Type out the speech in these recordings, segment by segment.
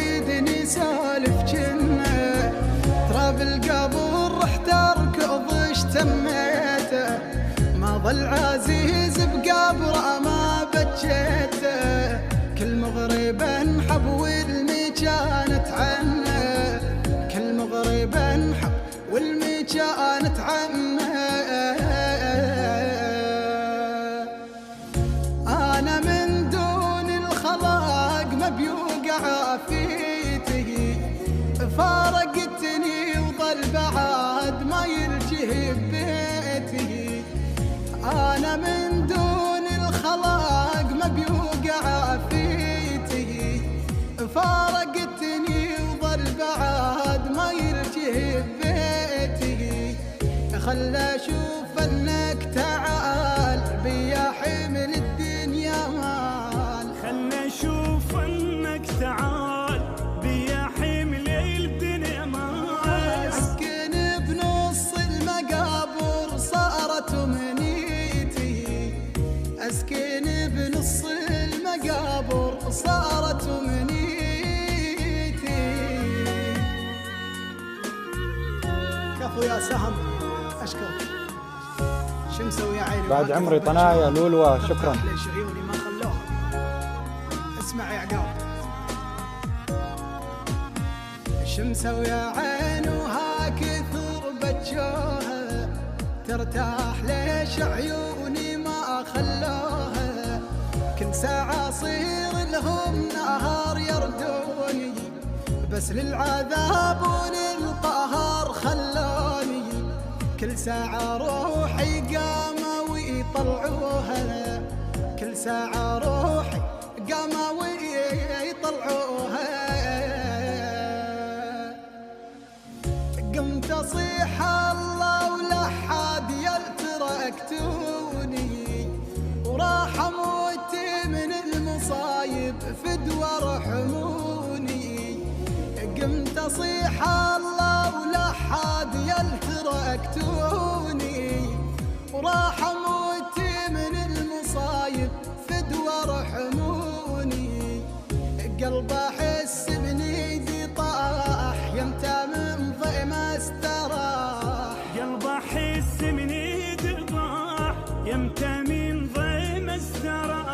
يعيدني سالف جنة، ترى بالقبر رحت اركض اشتميته، ما ظل عزيز بقبره ما بجيته، كل مغرب انحب والمي كانت عنه، كل مغرب انحب والمي كانت عنه. انا من دون الخلاق ما بيوقع عافيته، فارقتني وظل بعد ما يلجه ببيته، انا من دون الخلاق ما بيوقع عافيته، فارقتني وظل بعد ما يلجه ببيته، خل اشوف انك تعال بيا حمل الدنيا مال، خل اشوف انك تعال بيا حمل الدنيا مال، اسكن بنص المقابر صارت امنيتي، اسكن بنص المقابر صارت امنيتي. كفو يا سهم، اشكرك. شو مسوي يا عيني بعد عمري طنايا لولوة، شكرا. ليش عيوني ما خلوها؟ اسمع يا عقاب، شو مسوي يا عين وها كثر بجوها، ترتاح ليش عيوني ما خلوها، كل ساعة صير لهم نهار يردوني، بس للعذاب وللقهر خلوني، كل ساعة روحي قاموا ويطلعوها، كل ساعة روحي قاموا ويطلعوها، قمت اصيح الله ولا حد يلتركتوني، وراح اموت من المصايب فدوى ارحموني، قمت اصيح الله ولا حد يلتركتوني، وراح اموت من المصايب فدوى ارحموني، قلب احس بنيدي طاح يمتى من ضيم استراح، قلب احس من ايدي طاح يمتى من ضيم استراح،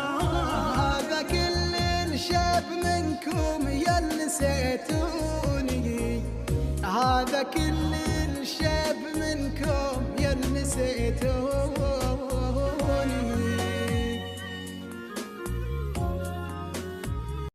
هذا كل الشاب منكم يا نسيتوني، هذا كل الشاب